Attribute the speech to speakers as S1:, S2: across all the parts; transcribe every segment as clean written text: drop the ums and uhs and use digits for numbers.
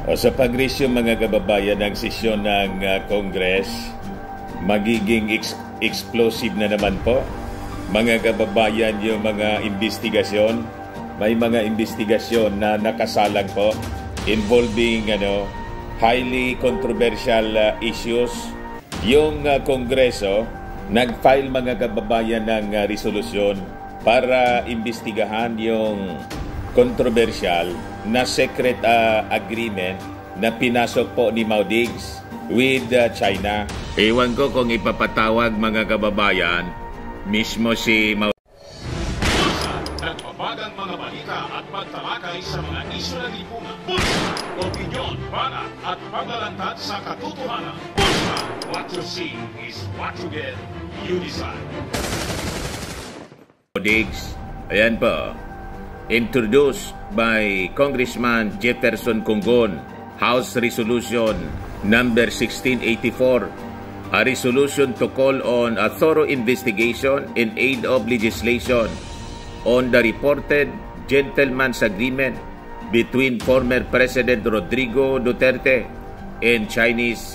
S1: O sa pag-resume mga kababayan ng sesyon ng Congress, magiging explosive na naman po. Mga kababayan, yung mga investigasyon, may mga investigasyon na nakasalang po involving highly controversial issues. Yung Kongreso, nag-file mga kababayan ng resolusyon para imbestigahan yung controversial na secret agreement na pinasok po ni Mao Diggs with China. Ewan ko kung ipapatawag mga kababayan mismo si Mao.
S2: Nagbabagang mga balita at pagtalakay sa mga isyu ng lipunan. Bulsa, opinyon, banat at paglalantad sa katotohanan. Bulsa, what you see is what you get. You decide.
S1: Diggs, ayan po. Introduced by Congressman Jefferson Conggon, House Resolution number 1684, a resolution to call on a thorough investigation in aid of legislation on the reported gentleman's agreement between former President Rodrigo Duterte and Chinese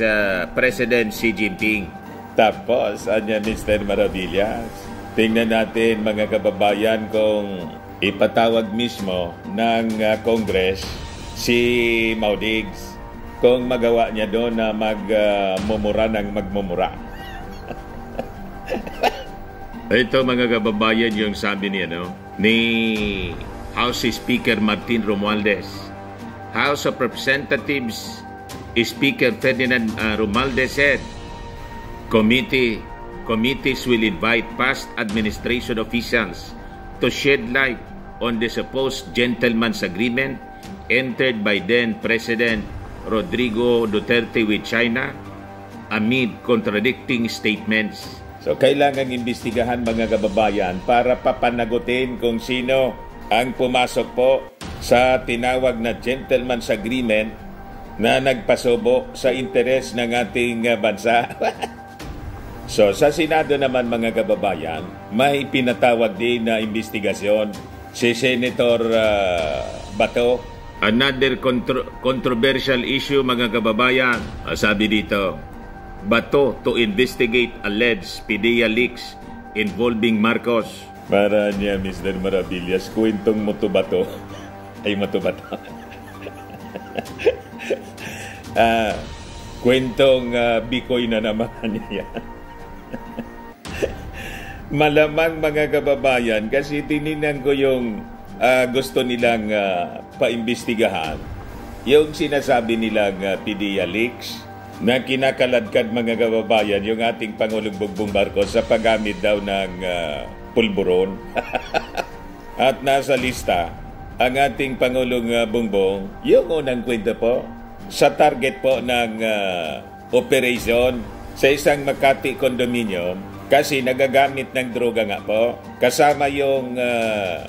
S1: President Xi Jinping. Tapos, anya Mr. Maravillas, tingnan natin mga kababayan kung ipatawag mismo ng Congress si Mao Diggs, kung magawa niya doon na magmumura ng magmumura. Ito mga kababayan yung sabi niya ni House Speaker Martin Romualdez. House of Representatives Speaker Ferdinand Romualdez said, Committees will invite past administration officials to shed light on the supposed gentleman's agreement entered by then President Rodrigo Duterte with China amid contradicting statements. So kailangan imbestigahan mga kababayan para papanagutin kung sino ang pumasok po sa tinawag na gentleman's agreement na nagpasubo sa interes ng ating bansa. So sa Senado naman mga kababayan, may pinatawag din na investigasyon si Senator Bato. Another controversial issue mga kababayan, sabi dito, Bato to investigate alleged PDEA leaks involving Marcos. Para niya Mr. Maravillas, kwentong Motobato ay Motobato. Kwentong Bikoy na naman niya. Malamang mga kababayan kasi tininan ko yung gusto nilang paimbestigahan yung sinasabi nilang PDEA leaks na kinakaladkad mga kababayan yung ating Pangulong Bongbong Marcos sa paggamit daw ng pulburon. At nasa lista ang ating Pangulong Bongbong, yung unang kwento po sa target po ng operation sa isang Makati condominium kasi nagagamit ng droga nga po. Kasama yung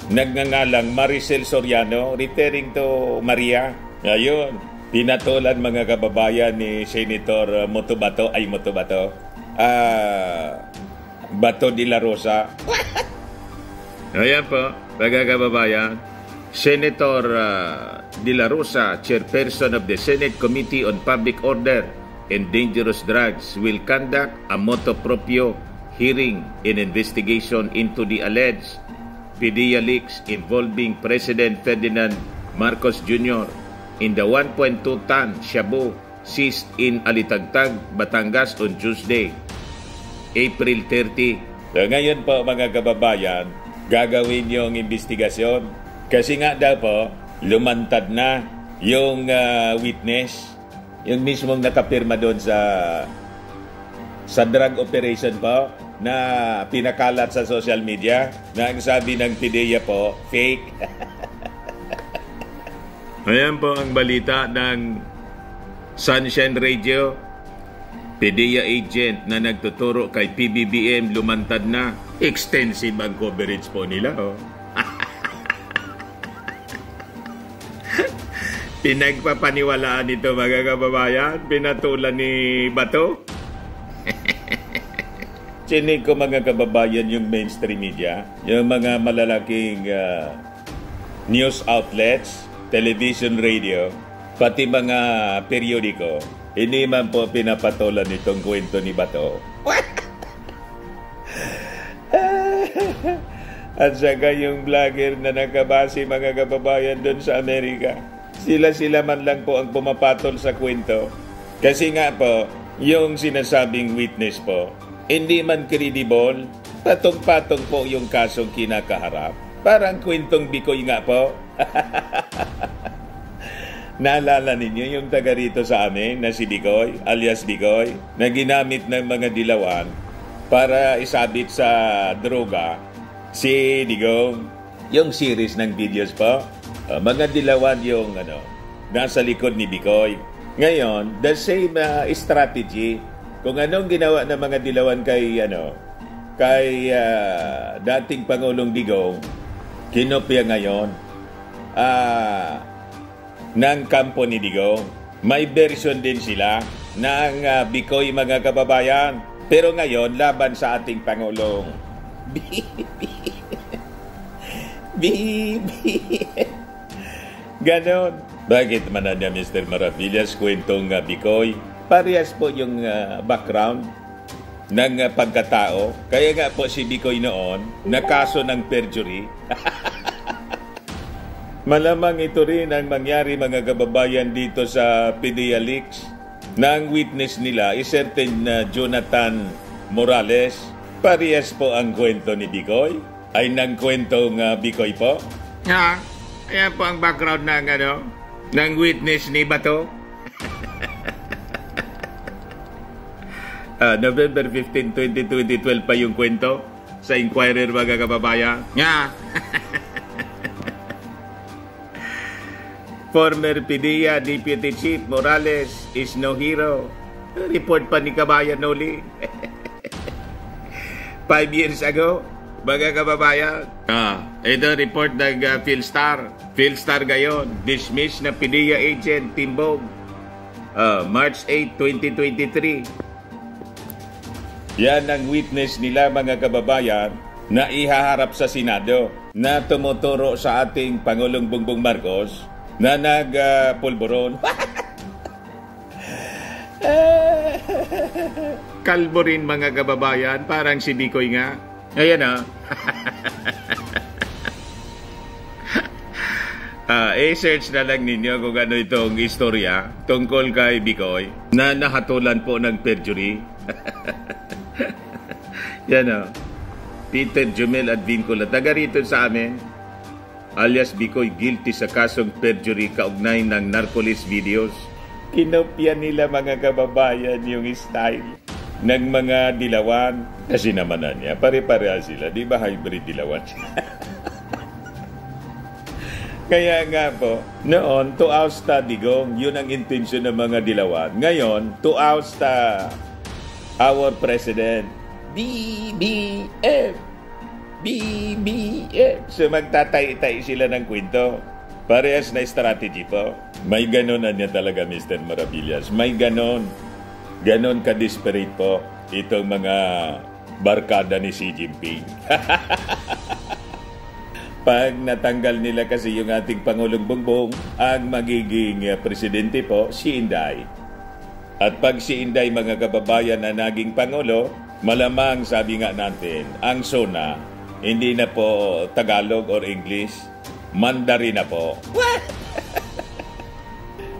S1: nagngangalang Maricel Soriano, referring to Maria. Ayun, pinatulan mga kababayan ni Senator Motobato, Bato de la Rosa. Ayan po, mga kababayan. Senator de la Rosa, chairperson of the Senate Committee on Public Order and Dangerous Drugs, will conduct a motu proprio hearing in investigation into the alleged PDEA leaks involving President Ferdinand Marcos Jr. in the 1.2 ton shabu seized in Alitagtag, Batangas on Tuesday, April 30. So, ngayon po mga kababayan, gagawin yung investigasyon kasi nga daw po lumantad na yung witness, yung mismong nakapirma doon sa drug operation po na pinakalat sa social media na ang sabi ng PDEA po, fake. Ayan po ang balita ng Sunshine Radio. PDEA agent na nagtuturo kay PBBM lumantad na. Extensive ang coverage po nila. Pinagpapaniwalaan ito mga kababayan. Pinatulan ni Bato. Chinig ko mga kababayan yung mainstream media, yung mga malalaking news outlets, television, radio, pati mga periodiko, hindi man po pinapatulan itong kwento ni Bato. At saka yung vlogger na nakabase mga kababayan doon sa Amerika, sila man lang po ang pumapatol sa kwento. Kasi nga po, yung sinasabing witness po, hindi man credible, patong-patong po yung kasong kinakaharap. Parang kwentong Bikoy nga po. Naalala ninyo yung taga rito sa amin na si Bikoy, alias Bikoy, na ginamit ng mga dilawan para isabit sa droga si Digong. Yung series ng videos po, mga dilawan yung nasa likod ni Bikoy. Ngayon, the same strategy, kung anong ginawa ng mga dilawan kay dating Pangulong Digong, kinopya ngayon ng kampo ni Digong. May version din sila ng Bikoy mga kababayan. Pero ngayon, laban sa ating Pangulong. Ganon. Bakit man na Mr. Maravillas kwentong Bikoy? Parehas po yung background ng pagkatao. Kaya nga po si Bikoy noon, nakaso ng perjury. Malamang ito rin ang mangyari mga kababayan dito sa PDEA Leaks. Na ang witness nila is certain Jonathan Morales. Parehas po ang kwento ni Bikoy. Ay ng kwentong Bikoy po. Ayan po ang background ng witness ni Bato. November 15, 2012 pa yung kwento sa Inquirer mga kababayan. Former PDEA Deputy Chief Morales is no hero. Report pa ni Kabayan Noli. 5 years ago, mga kababayan. Ito report ng Philstar. Philstar gayon, dismiss na PDEA agent Timbog. March 8, 2023. Yan ang witness nila mga kababayan na ihaharap sa Senado na tumuturo sa ating Pangulong Bongbong Marcos na nagpulburon. Kalbo rin mga kababayan, parang si Bikoy nga. Ayan search na lang ninyo kung ano itong istorya tungkol kay Bikoy na nahatulan po ng perjury. Yan Peter Jumel Advincula, taga rito sa amin, alias Bikoy, guilty sa kasong perjury kaugnay ng Narcolis videos. Kinopya nila mga kababayan yung style ng mga dilawan. Kasi naman niya, pare-pareha sila. Di ba hybrid dilawan? Kaya nga po, noon, to oust Digong, yun ang intensyon ng mga dilawan. Ngayon, to oust our President, BBM. So magtatay-tay sila ng kwento. Parehas na strategy po. May ganon na niya talaga, Mr. Maravillas. May ganon. Ganon ka-desperate po itong mga barkada ni Xi Jinping. Pag natanggal nila kasi yung ating Pangulong Bongbong, ang magiging presidente po, si Inday. At pag si Inday, mga kababayan, na naging Pangulo, malamang sabi nga natin, ang SONA, hindi na po Tagalog or English, Mandarin na po.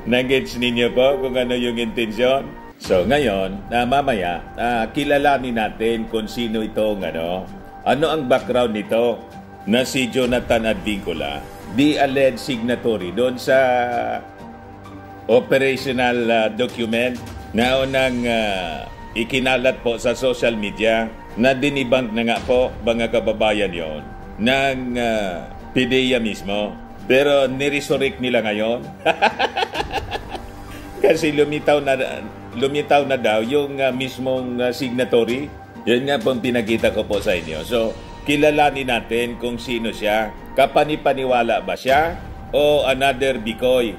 S1: Nag-gets ninyo po kung ano yung intensyon? So ngayon, mamaya, kilalanin natin kung sino itong ano ang background nito na si Jonathan Advincula, the alleged signatory doon sa operational document na unang ikinalat po sa social media na dinibang na nga po mga kababayan yon ng PDEA mismo. Pero niresurrect nila ngayon. Kasi lumitaw na daw yung mismong signatory. Yan nga pong pinakita ko po sa inyo. So, kilalanin natin kung sino siya. Kapanipaniwala ba siya o another Bikoy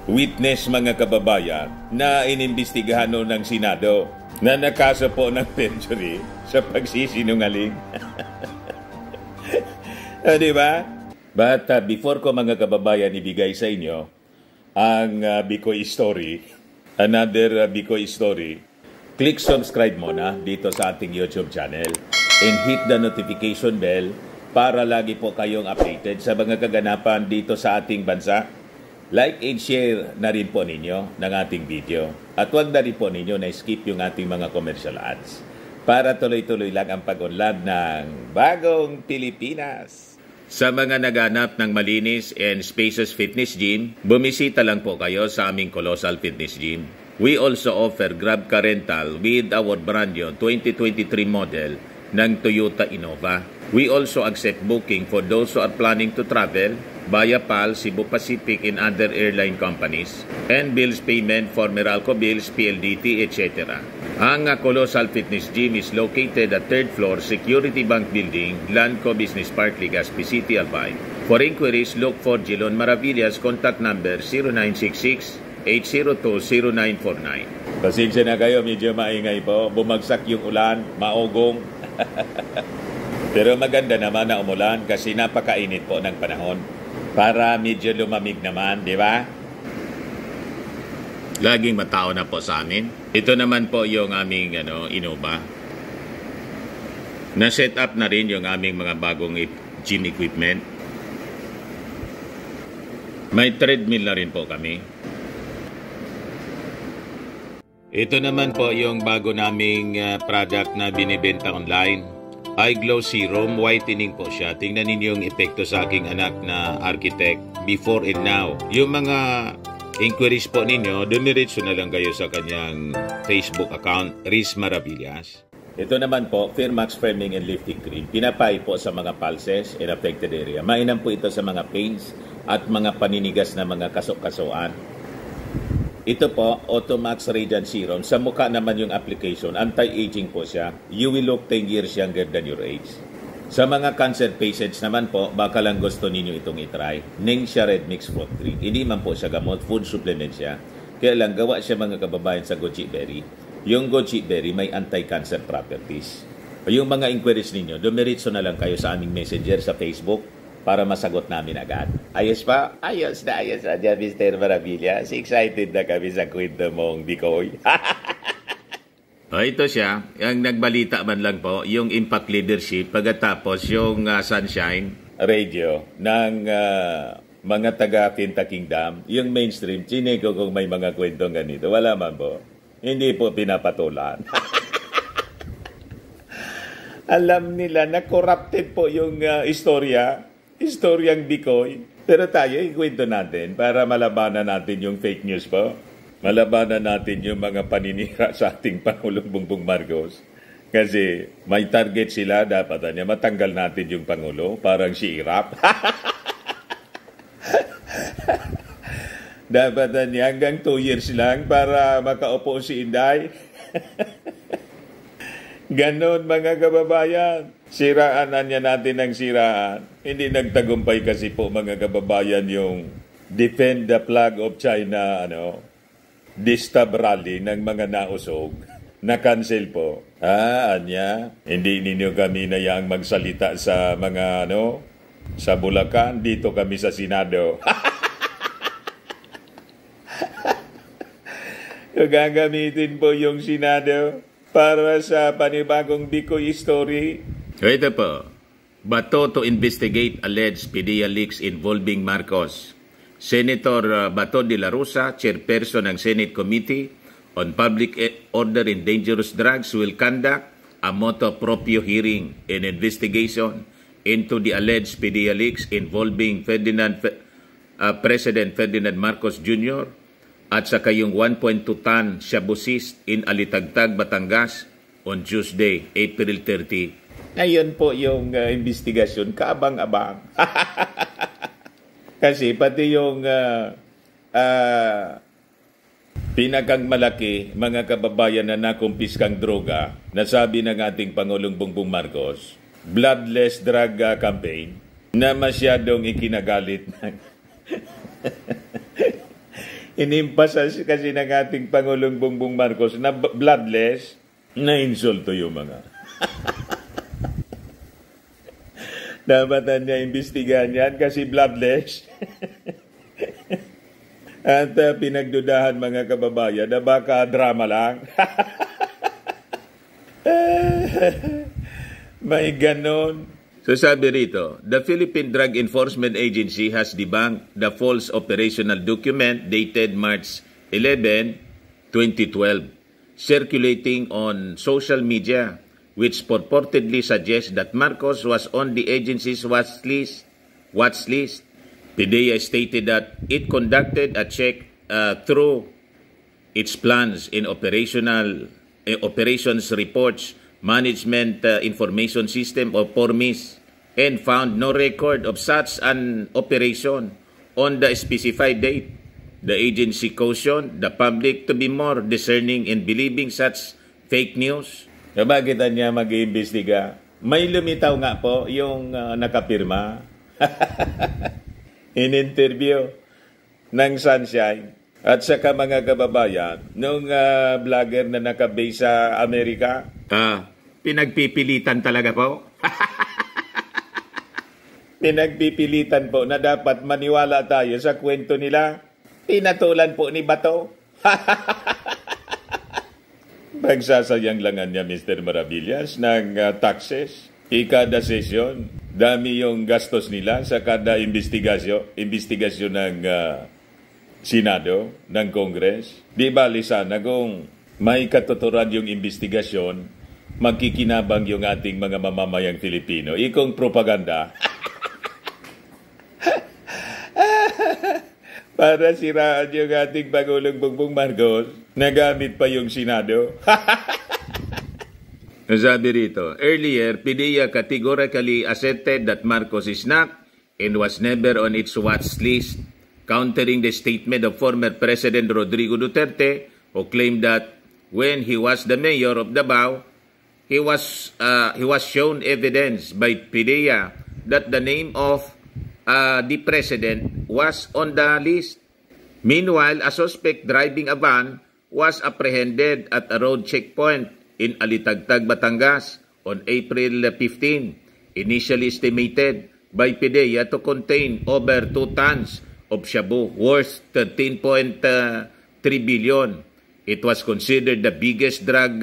S1: witness mga kababayan na inimbestigahan ng Senado na nakaso po ng perjury sa pagsisinungaling. Di ba? But before ko mga kababayan ibigay sa inyo ang Bicoy Story, another Bicoy Story, click subscribe muna dito sa ating YouTube channel and hit the notification bell para lagi po kayong updated sa mga kaganapan dito sa ating bansa. Like and share na rin po ninyo ng ating video. At huwag na rin po ninyo na skip yung ating mga commercial ads para tuloy-tuloy lang ang pag-unlad ng Bagong Pilipinas. Sa mga naghanap ng malinis and spacious fitness gym, bumisita lang po kayo sa aming Colossal Fitness Gym. We also offer Grab Car Rental with our brand new 2023 model ng Toyota Innova. We also accept booking for those who are planning to travel via PAL, Cebu Pacific, and other airline companies, and bills payment for Meralco Bills, PLDT, etc. Ang Colossal Fitness Gym is located at 3rd floor Security Bank Building, Lanco Business Park, Legazpi City, Albay. For inquiries, look for Jilon Maravillas, contact number 0966-802-0949. Pasensya na kayo, medyo maingay po. Bumagsak yung ulan, maugong. Pero maganda naman na umulan kasi napakainit po ng panahon. Para medyo lumamig naman, di ba? Laging matao na po sa amin. Ito naman po yung aming Innova. Na-set up na rin yung aming mga bagong gym equipment. May treadmill na rin po kami. Ito naman po yung bago naming product na binibenta online. Eye Glow Serum, whitening po siya. Tingnan ninyo yung epekto sa aking anak na architect before and now. Yung mga inquiries po ninyo, dumiretso na lang kayo sa kanyang Facebook account, Riz Maravillas. Ito naman po, Firmax Firming and Lifting Cream. Pinapay po sa mga pulses and affected area. Mainam po ito sa mga pains at mga paninigas na mga kasok-kasuan. Ito po, Automax Radiant Serum. Sa mukha naman yung application, anti-aging po siya. You will look 10 years younger than your age. Sa mga cancer patients naman po, baka lang gusto ninyo itong itry. Ningxia Red Mix Fruit Drink. Hindi man po siya gamot, food supplement siya. Kaya lang, gawa siya mga kababayan sa goji berry. Yung goji berry may anti-cancer properties. Yung mga inquiries ninyo, dumiritso na lang kayo sa aming messenger sa Facebook para masagot namin agad. Ayos pa? Ayos na dyan, Mr. Maravillas. Excited na kami sa kwento mong Bicoy. Ito siya. Ang nagbalita man lang po, yung Impact Leadership, pagkatapos yung Sunshine Radio ng mga taga Quinta Kingdom, yung mainstream, chinego kung may mga kwentong ganito. Wala man po. Hindi po pinapatulan. Alam nila na corrupted po yung istoryang Bicoy. Pero tayo, ikwento natin para malabanan natin yung fake news po. Malabanan natin yung mga paninira sa ating Pangulong Bongbong Marcos. Kasi may target sila, dapat niya matanggal natin yung Pangulo. Parang si Irap. Dapat niya hanggang 2 years lang para makaupo si Inday. Ganon mga kababayan. Siraan na niya natin ng siraan. Hindi nagtagumpay kasi po mga kababayan yung Defend the Flag of China, distab rally ng mga nausog. Na-cancel po. Anya, hindi ninyo kami nayaang magsalita sa mga, sa Bulacan. Dito kami sa Senado. Gagamitin po yung Senado para sa panibagong Bicoy Story. Ito po, Bato to investigate alleged PDEA leaks involving Marcos. Senator Bato de la Rosa, chairperson ng Senate Committee on Public Order and Dangerous Drugs, will conduct a motu proprio hearing and investigation into the alleged PDEA leaks involving President Ferdinand Marcos Jr. at saka yung 1.2 ton shabu cyst in Alitagtag, Batangas on Tuesday, April 30. Ngayon po yung investigasyon, kaabang-abang. Kasi pati yung pinakang malaki, mga kababayan na nakumpiskang droga, nasabi ng ating Pangulong Bongbong Marcos, bloodless drug campaign, na masyadong ikinagalit ng inimpasas kasi ng ating Pangulong Bongbong Marcos na bloodless, na insulto yung mga. Dapat niya imbestigahan yan kasi bloodless. At pinagdudahan mga kababayan na baka drama lang. May ganon. So sabi rito, the Philippine Drug Enforcement Agency has debunked the false operational document dated March 11, 2012, circulating on social media, which purportedly suggests that Marcos was on the agency's watch list. PDEA stated that it conducted a check through its plans in operations reports, management information system or PORMIS, and found no record of such an operation on the specified date. The agency cautioned the public to be more discerning in believing such fake news. Bakit niya mag-iimbestiga? May lumitaw nga po yung nakapirma. In-interview ng Sunshine. At saka mga kababayan, nung vlogger na nakabase sa Amerika, pinagpipilitan talaga po. Pinagpipilitan po na dapat maniwala tayo sa kwento nila. Pinatulan po ni Bato. Pagsasayang langan niya, Mr. Maravillas, ng taxes. Ikada sesyon, dami yung gastos nila sa kada investigasyon ng Senado, ng Congress. Di bali sana kung may katuturan yung investigasyon, magkikinabang yung ating mga mamamayang Filipino. Ikong propaganda. Para siraan yung ating Pangulong Bongbong Marcos, nagamit pa yung Senado. Sabi rito, earlier, PDEA categorically asserted that Marcos is not and was never on its watch list, countering the statement of former President Rodrigo Duterte, who claimed that when he was the mayor of Davao, he was shown evidence by PDEA that the name of the president was on the list. Meanwhile, a suspect driving a van was apprehended at a road checkpoint in Alitagtag, Batangas on April 15, initially estimated by PDEA to contain over 2 tons of shabu worth 13.3 billion. It was considered the biggest drug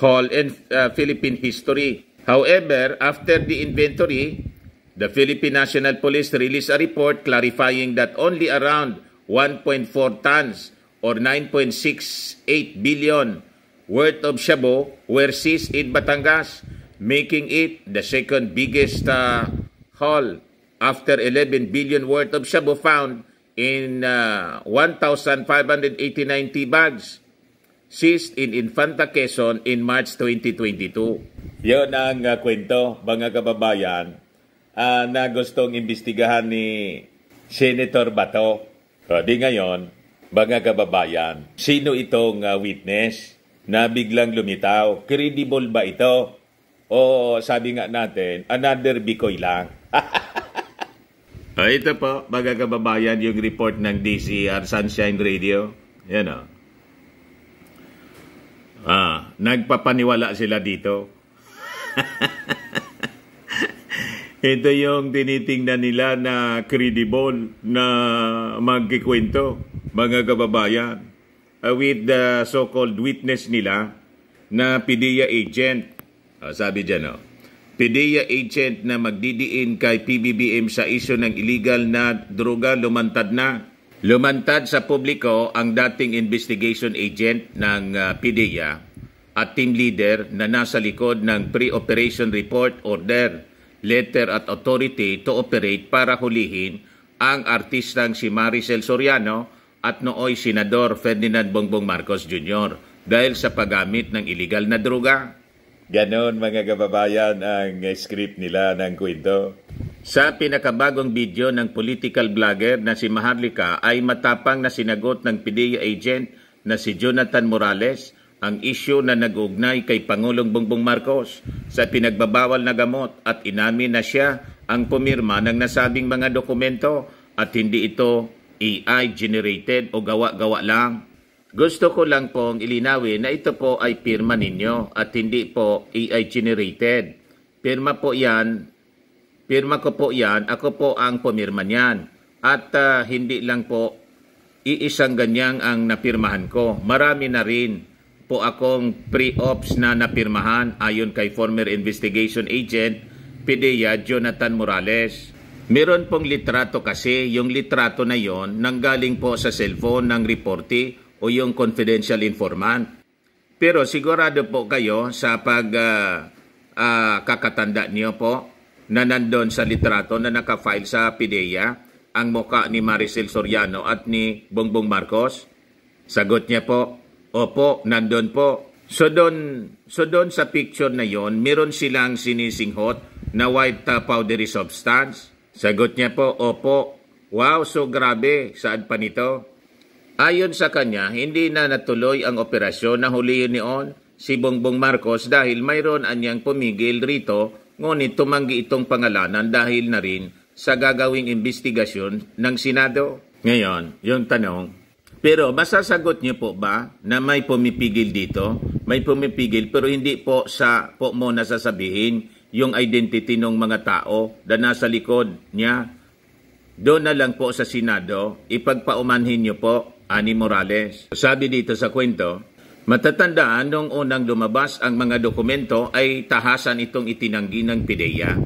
S1: haul in Philippine history. However, after the inventory, the Philippine National Police released a report clarifying that only around 1.4 tons or 9.68 billion worth of shabu were seized in Batangas, making it the second biggest haul after 11 billion worth of shabu found in 1,589 tea bags seized in Infanta, Quezon in March 2022. Yun ang kwento, mga kababayan, na gustong imbestigahan ni Senator Bato. Di ngayon, mga kababayan, sino itong witness na biglang lumitaw? Credible ba ito? O sabi nga natin, another Bikoy lang? Ito po, mga kababayan, yung report ng DCR Sunshine Radio. Yan o. Nagpapaniwala sila dito. Ito yung tinitingnan nila na credible na magkikwento, mga kababayan, with the so-called witness nila na PDEA agent. Sabi dyan, PDEA agent na magdidiin kay PBBM sa isyu ng illegal na droga lumantad na. Lumantad sa publiko ang dating investigation agent ng PDEA at team leader na nasa likod ng pre-operation report order, letter at authority to operate para hulihin ang artistang si Maricel Soriano at nooy Senador Ferdinand Bongbong Marcos Jr. dahil sa paggamit ng illegal na droga. Ganon, mga kababayan, ang script nila ng kwento. Sa pinakabagong video ng political blogger na si Maharlika ay matapang na sinagot ng PDEA agent na si Jonathan Morales ang isyu na nag-ugnay kay Pangulong Bongbong Marcos sa pinagbabawal na gamot at inamin na siya ang pumirma ng nasabing mga dokumento at hindi ito AI-generated o gawa-gawa lang. Gusto ko lang pong ilinawin na ito po ay pirma ninyo at hindi po AI-generated. Pirma ko po yan, ako po ang pumirma niyan. At hindi lang po iisang ganyang ang napirmahan ko. Marami na rin po akong pre-ops na napirmahan ayon kay former investigation agent PDEA Jonathan Morales. Meron pong litrato kasi, yung litrato na yon nanggaling po sa cellphone ng reportee o yung confidential informant. Pero sigurado po kayo sa kakatanda niyo po na nandun sa litrato na nakafile sa PDEA ang mukha ni Maricel Soriano at ni Bongbong Marcos? Sagot niya po, opo, nandun po. So doon sa picture na yon, meron silang sinisinghot na white powdery substance. Sagot niya po, opo. Wow, so grabe, saan pa nito? Ayon sa kanya, hindi na natuloy ang operasyon na huliin niyon si Bongbong Marcos dahil mayroon anyang pumigil rito, ngunit tumanggi itong pangalanan dahil na rin sa gagawing investigasyon ng Senado. Ngayon, yung tanong, pero masasagot niyo po ba na may pumipigil dito? May pumipigil pero hindi po mo nasasabihin yung identity ng mga tao na nasa likod niya. Doon na lang po sa Senado, ipagpaumanhin niyo po, Ani Morales. Sabi dito sa kwento, matatandaan nung unang lumabas ang mga dokumento ay tahasan itong itinanggi ng PDEA.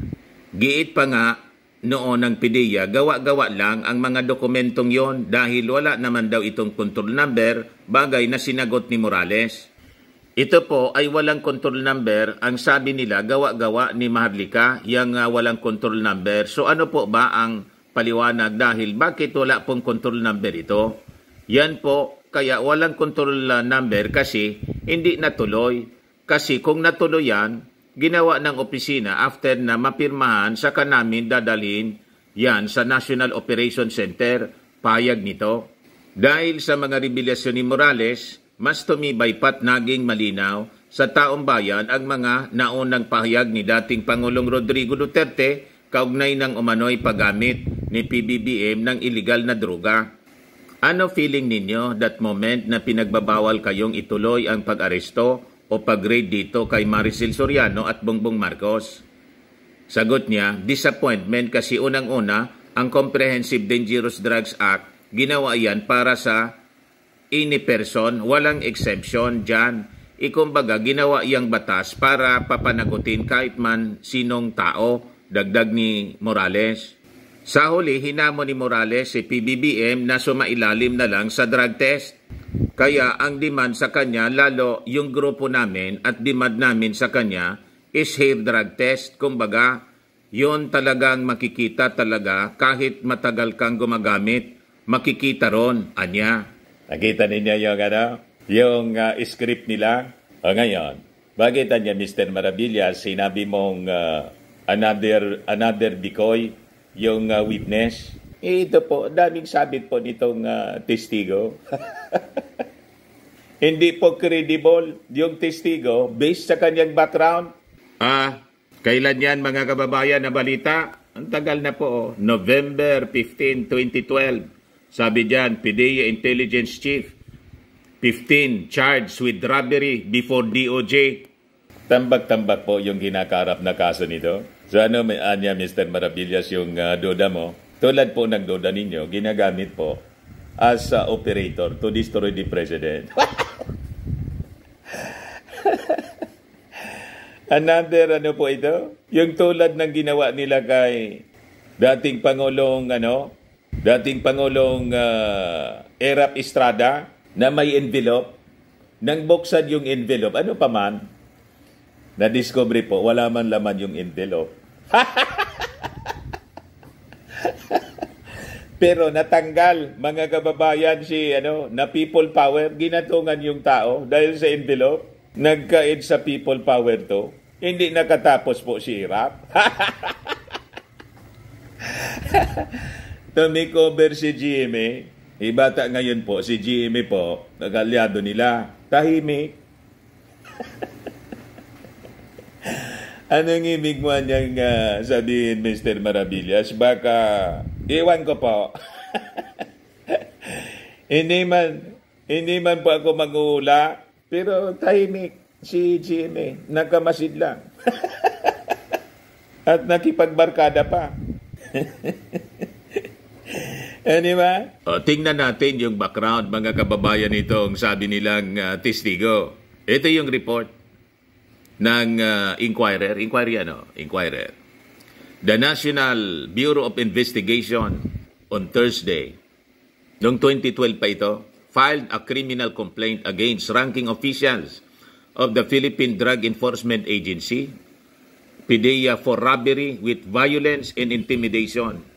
S1: Giit pa nga noon ng PDEA, gawa-gawa lang ang mga dokumentong yon dahil wala naman daw itong control number, bagay na sinagot ni Morales. Ito po ay walang control number, ang sabi nila gawa-gawa ni Maharlika, yung walang control number. So ano po ba ang paliwanag dahil bakit wala pong control number ito? Yan po, kaya walang control number kasi hindi natuloy. Kasi kung natuloy yan, ginawa ng opisina after na mapirmahan saka namin dadalhin yan sa National Operations Center, payag nito. Dahil sa mga revelasyon ni Morales, mas tumibay pat naging malinaw sa taong bayan ang mga naunang pahayag ni dating Pangulong Rodrigo Duterte kaugnay ng umano'y paggamit ni PBBM ng illegal na droga. Ano feeling ninyo that moment na pinagbabawal kayong ituloy ang pag-aresto o pag-raid dito kay Maricel Soriano at Bongbong Marcos? Sagot niya, disappointment kasi unang-una, ang Comprehensive Dangerous Drugs Act, ginawa yan para sa any person, walang exemption dyan. Ikumbaga, ginawa iyang batas para papanagutin kahit man sinong tao, dagdag ni Morales. Sa huli, hinamon ni Morales si PBBM na sumailalim na lang sa drug test. Kaya ang demand sa kanya, lalo yung grupo namin at demand namin sa kanya is hair drug test. Kumbaga, yun talagang makikita talaga kahit matagal kang gumagamit, makikita ron, anya. Nakita ninyo yung script nila? O ngayon, bakit anya Mr. Maravillas, sinabi mong another Bicoy, yung witness? Ito po, daming sabit po nitong testigo. Hindi po credible yung testigo based sa kanyang background. Kailan yan mga kababayan na balita? Ang tagal na po, November 15, 2012. Sabi dyan, PDEA Intelligence Chief, 15 charged with robbery before DOJ. Tambak-tambak po yung ginakarap na kaso nito. So ano anya Mr. Maravillas yung doda mo? Tulad po ng doda ninyo, ginagamit po as operator to destroy the president. Another po ito? Yung tulad ng ginawa nila kay dating Pangulong Erap Estrada na may envelope. Nang buksan yung envelope, ano pa man, na-discover po, wala man laman yung envelope. Pero natanggal, mga kababayan, na people power, ginatungan yung tao dahil sa envelope. Nagkaid sa people power to. Hindi nakatapos po si Irap. Tumikover si GMA. Ibata ngayon po, si GMA po, nag-alyado nila. Tahimik. Anong ibig mo niyang sabihin, Mr. Maravillas? Baka, iwan ko po. hindi man po ako mag-uula, pero tahimik si GMA. Nakamasid lang. At nakipagbarkada pa.
S3: Diba?
S1: Tingnan natin yung background, mga kababayan, itong sabi nilang testigo. Ito yung report ng Inquirer. Inquirer. The National Bureau of Investigation on Thursday, noong 2012 pa ito, filed a criminal complaint against ranking officials of the Philippine Drug Enforcement Agency, PDEA, for robbery with violence and intimidation.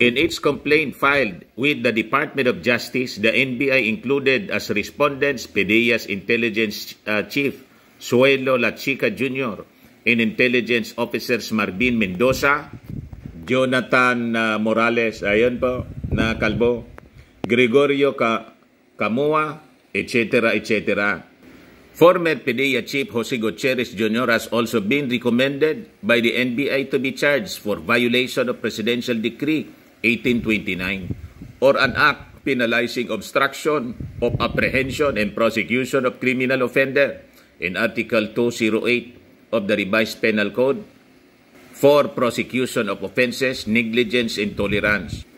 S1: In its complaint filed with the Department of Justice, the NBI included as respondents PDEA's Intelligence Chief Suelo Lachica Jr. and Intelligence Officers Marvin Mendoza, Jonathan Morales, ayan po, na kalbo, Gregorio Camua, etc., etc. Former PDEA Chief Jose Gutierrez Jr. has also been recommended by the NBI to be charged for violation of Presidential Decree 1829 or an act penalizing obstruction of apprehension and prosecution of criminal offender in Article 208 of the Revised Penal Code for prosecution of offenses, negligence, and tolerance.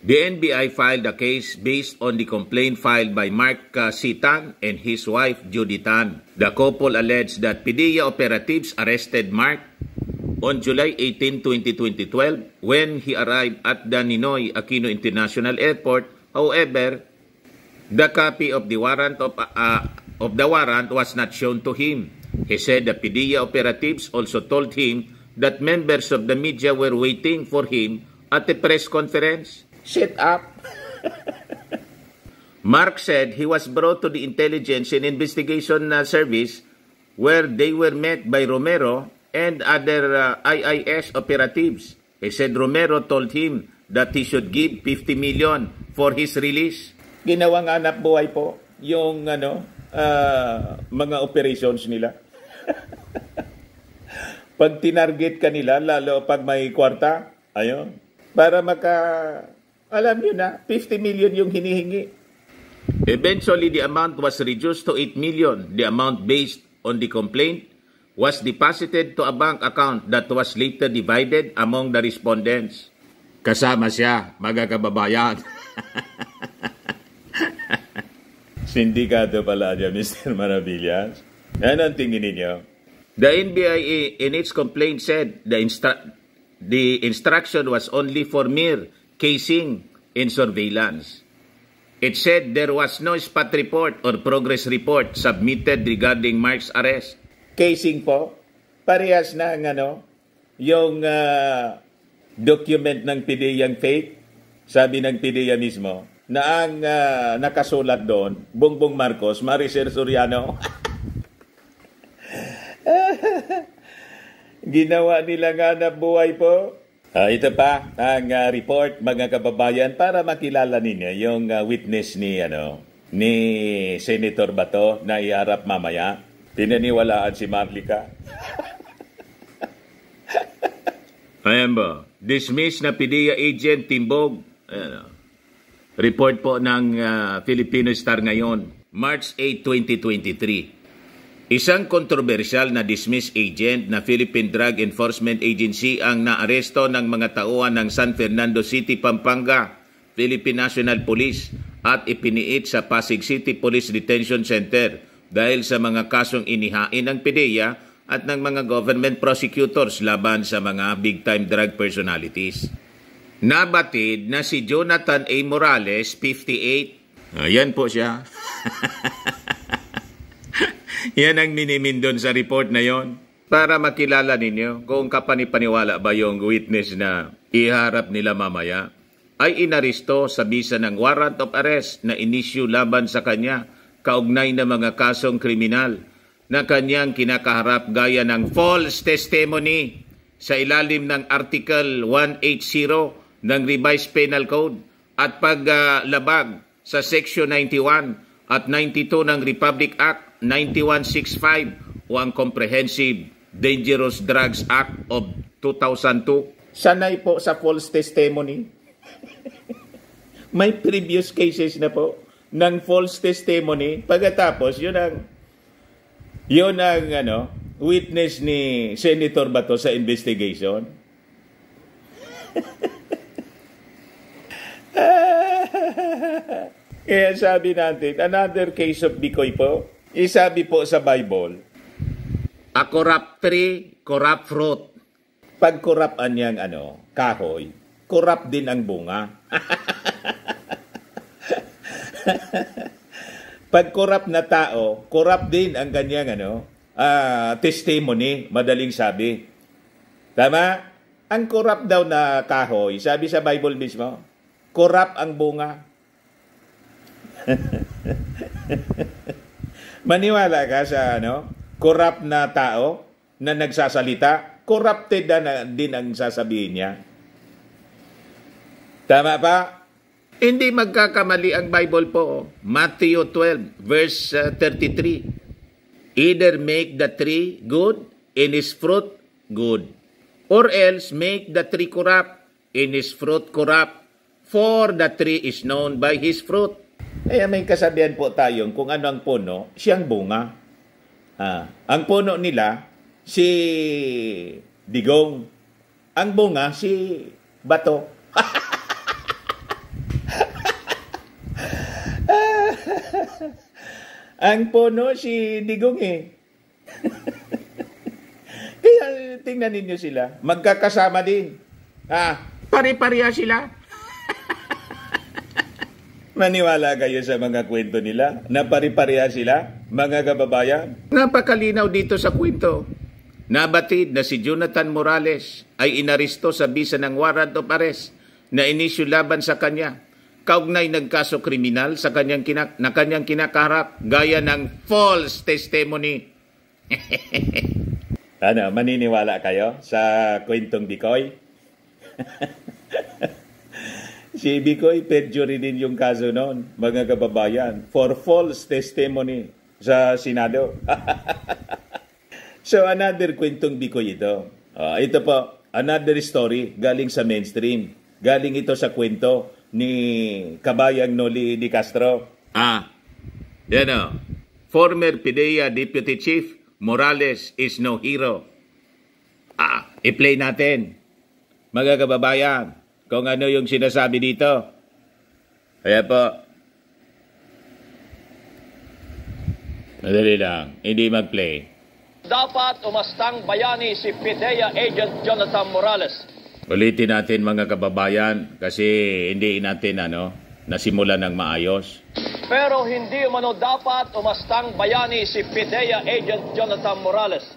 S1: The NBI filed a case based on the complaint filed by Mark C. Tan and his wife Judy Tan. The couple alleged that PDEA operatives arrested Mark on July 18, 2012, when he arrived at the Ninoy Aquino International Airport. However, the copy of the warrant was not shown to him. He said the PDEA operatives also told him that members of the media were waiting for him at the press conference.
S3: Shut up.
S1: Mark said he was brought to the Intelligence and Investigation Service, where they were met by Romero and other IIS operatives. He said Romero told him that he should give 50 million for his release.
S3: Ginawang anak buhay po yung mga operations nila. Pag tinarget ka nila, lalo pag may kwarta, ayun, para alam nyo na, 50 million yung hinihingi.
S1: Eventually, the amount was reduced to 8 million. The amount based on the complaint was deposited to a bank account that was later divided among the respondents.
S3: Kasama siya, mga kababayan. Sindikato pala dyan, Mr. Maravillas. Yan ang tingin ninyo.
S1: The NBI in its complaint said the instruction was only for mere casing and surveillance. It said there was no spot report or progress report submitted regarding Mark's arrest.
S3: Casing po, parehas na yung document ng PDEA yung fake. Sabi ng PDEA mismo na ang nakasulat doon, Bongbong Marcos, Maricel Soriano. Ginawa nila nga na buhay po. Ito pa ang report, mga kababayan, para makilala ninyo yung witness ni Senator Bato na iharap mamaya. Pinaniwalaan si Marlica.
S1: Ayan ba? Dismissed na PDEA agent Timbog. Report po ng Filipino Star ngayon, March 8, 2023. Isang kontrobersyal na dismissed agent na Philippine Drug Enforcement Agency ang naaresto ng mga tauhan ng San Fernando City, Pampanga, Philippine National Police at ipiniit sa Pasig City Police Detention Center dahil sa mga kasong inihain ng PDEA at ng mga government prosecutors laban sa mga big-time drug personalities. Nabatid na si Jonathan A. Morales, 58. Ayan po siya. Yan ang minimin doon sa report na yon. Para makilala ninyo kung kapanipaniwala ba yung witness na iharap nila mamaya, ay inaristo sa bisa ng warrant of arrest na inisyu laban sa kanya kaugnay na mga kasong kriminal na kanyang kinakaharap gaya ng false testimony sa ilalim ng Article 180 ng Revised Penal Code at paglabag sa Section 91 at 92 ng Republic Act 9165 o ang Comprehensive Dangerous Drugs Act of 2002.
S3: Sanay po sa false testimony. May previous cases na po ng false testimony. Pagkatapos, yun ang witness ni Senator Bato sa investigation. Kaya sabi natin, another case of Bikoy po. Isabi po sa Bible,
S1: A corrupt tree, corrupt fruit.
S3: pag corrupt niyang kahoy, corrupt din ang bunga. Pag corrupt na tao, corrupt din ang kanyang testimony, madaling sabi. Tama? Ang corrupt daw na kahoy, sabi sa Bible mismo, corrupt ang bunga. Maniwala ka sa corrupt na tao na nagsasalita, corrupted din ang sasabihin niya. Tama pa?
S1: Hindi magkakamali ang Bible po. Matthew 12, verse 33. Either make the tree good and its fruit good, or else make the tree corrupt and its fruit corrupt, for the tree is known by his fruit.
S3: Kaya may kasabihan po tayong kung ano ang puno, siyang bunga. Ang puno nila, si digong. Ang bunga, si bato. Ang puno, si digong Kaya tingnan ninyo sila. Magkakasama din.
S1: Pare-pareha sila.
S3: Maniwala kayo sa mga kwento nila na pari-pareha sila, mga kababayan.
S1: Napakalinaw dito sa kwento. Nabatid na si Jonathan Morales ay inaristo sa bisa ng warrant of arrest na inisyu laban sa kanya. Kaugnay nagkaso kriminal sa kanyang kinakaharap gaya ng false testimony.
S3: Maniniwala kayo sa kwentong Bikoy? Si Bikoy, perjury din yung kaso noon, mga kababayan, for false testimony sa Senado. So, another kwentong Bikoy ito. Ito po, another story galing sa mainstream. Galing ito sa kwento ni Kabayang Noli Di Castro.
S1: Former PIDEA Deputy Chief Morales is no hero. I-play natin, mga kababayan, kung ano yung sinasabi dito. Kaya po, madali lang, hindi mag-play.
S4: Dapat umastang bayani si PIDEA Agent Jonathan Morales.
S1: Ulitin natin mga kababayan kasi hindi natin nasimulan ng maayos.
S4: Pero hindi umano dapat umastang bayani si PIDEA Agent Jonathan Morales.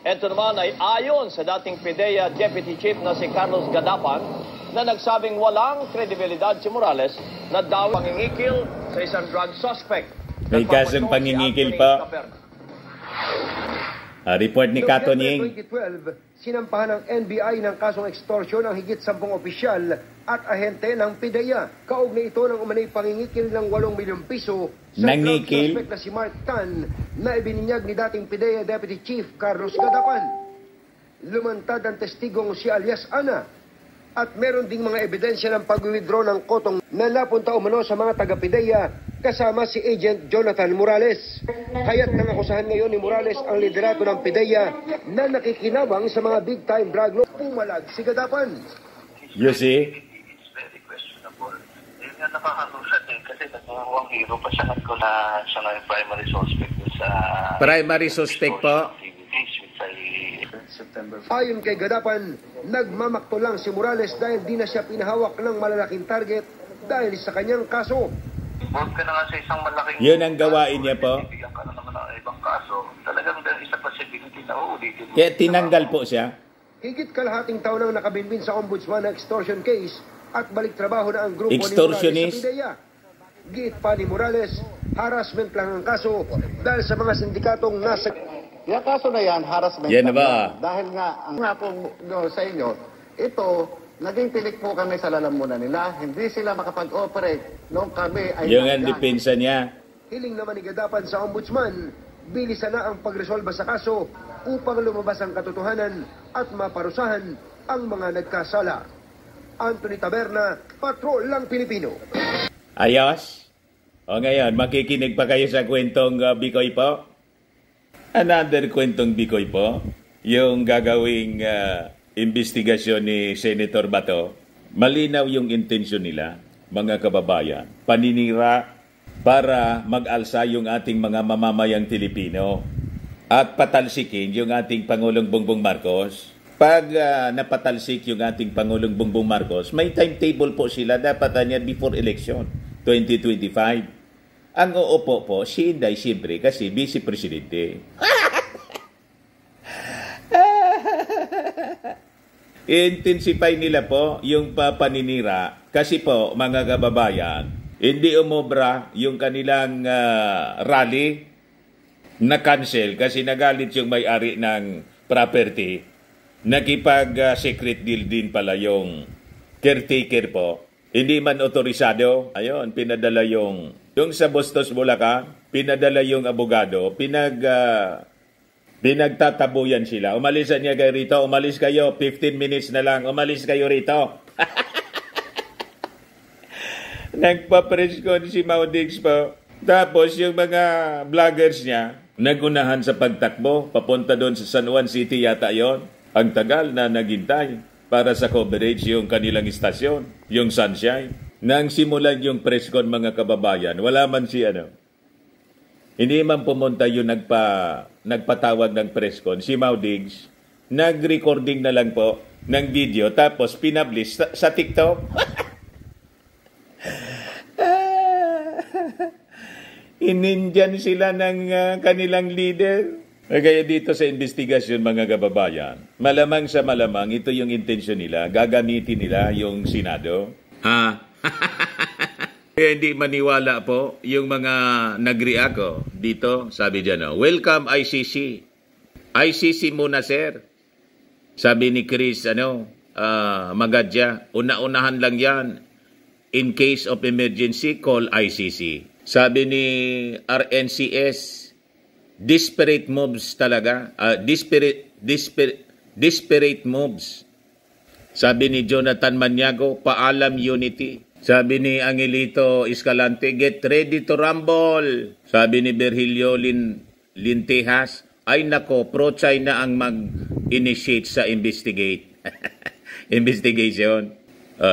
S4: Ito naman ay ayon sa dating PIDEA Deputy Chief na si Carlos Gadapan na nagsabing walang kredibilidad si Morales na daw pangingikil sa isang drug suspect.
S3: May kasong pangingikil pa. Report ni Kato Ning.
S5: 2012, sinampahan ng NBI ng kasong extortion ang higit 10 opisyal at ahente ng PIDEA. Kaugnay ito ng umanay pangingikil ng 8 milyong piso sa drug suspect na si Mark Tan na ibininyag ni dating PIDEA Deputy Chief Carlos Gadapan. Lumantad ang testigong si alias Ana at meron ding mga ebidensya ng pag-withdraw ng kotong na napunta umano sa mga taga-PIDEA kasama si Agent Jonathan Morales. Kaya't nangakusahan ngayon ni Morales ang liderato ng PIDEA na nakikinabang sa mga big-time drug law. Pumalag si Gadapan.
S3: You see?
S6: It's very questionable. Yun nga nakakagulat kasi nagmukhang hero pa siya siya nga yung primary suspect sa...
S1: Primary suspect po.
S5: Ayon kay Gadapan, nagmamakto lang si Morales dahil di na siya pinahawak ng malalaking target dahil sa kanyang kaso.
S6: Huwag ka na nga sa isang malaking...
S3: Yun ang gawain niya po.
S6: Bigyan ka na naman ng ibang kaso. Talagang isa possibility na uulitin.
S3: Kaya tinanggal po siya.
S5: Higit kalahating taon nang nakabinbin sa ombudsman na extortion case at balik trabaho na ang grupo ni Morales
S3: Extortionist.
S5: sa PIDEA. Giit pa ni Morales, harassment lang ang kaso dahil sa mga sindikatong nasa...
S7: Yung kaso na yan, harassment.
S3: Yan na ba?
S7: Dahil nga, ang nga po sa inyo, ito, naging pilik po kami sa lalamunan nila. Hindi sila makapag-operate noong kami ay...
S3: Yung ang depensa niya.
S5: Hiling naman ni Gadapan sa ombudsman, bilisan na ang pagresolba sa kaso upang lumabas ang katotohanan at maparusahan ang mga nagkasala. Anthony Taberna, Patrol lang Pilipino.
S3: Ayos? O ngayon, makikinig pa kayo sa kwentong Bikoy po? Another kwentong Bikoy po, yung gagawing investigasyon ni Senator Bato, malinaw yung intensyon nila. mga kababayan. Paninira para mag-alsa yung ating mga mamamayang Pilipino at patalsikin yung ating Pangulong Bongbong Marcos. Pag napatalsik yung ating Pangulong Bongbong Marcos, may timetable po sila dapat niya before election 2025. Ang uupo po, si Inday siyempre kasi Vice Presidente. Intensify nila po yung paninira kasi po mga kababayan, hindi umobra yung kanilang rally na cancel kasi nagalit yung may-ari ng property. Nakipag-secret deal din pala yung caretaker po. Hindi man otorisado. Ayun, pinadala yung sa Bustos, Bulacan, pinadala yung abogado, pinagtatabuyan sila. Umalisan niya kayo rito, umalis kayo, 15 minutes na lang, umalis kayo rito. Nagpa-press con si Maudix po. Tapos yung mga vloggers niya, nagunahan sa pagtakbo, papunta doon sa San Juan City yata yon. Ang tagal na naghintay para sa coverage yung kanilang istasyon, yung Sunshine. Nang simulan yung press con mga kababayan, wala man si hindi man pumunta yung nagpatawag ng press con, si Maudix, nag-recording na lang po ng video tapos pinablish sa TikTok. Inindyan sila ng kanilang leader. Kaya dito sa investigasyon mga kababayan, malamang sa malamang ito yung intensyon nila, gagamitin nila yung Senado. Hindi maniwala po yung mga nag-react dito, sabi dyan, welcome ICC. ICC muna sir. Sabi ni Chris, Magadya, una-unahan lang yan. In case of emergency, call ICC. Sabi ni RNCS, disparate moves talaga. Disparate moves. Sabi ni Jonathan Maniago, paalam unity. Sabi ni Angelito Escalante, get ready to rumble. Sabi ni Virgilio Lintejas, ay nako, pro-China ang mag-initiate sa investigation.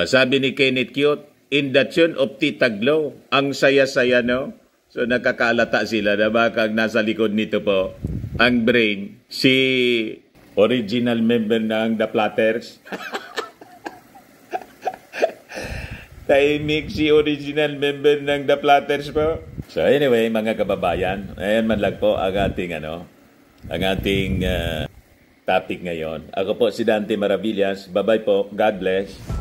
S3: Sabi ni Kenneth Cute, in the tune of Tita Glow, ang saya-saya no? So nakakaalata sila na baka nasa likod nito po ang brain, si original member ng The Platters. Tahimik si original member ng The Platters po. So anyway, mga kababayan, ayan man lang po ang ating topic ngayon. Ako po si Dante Maravillas. Bye-bye po. God bless.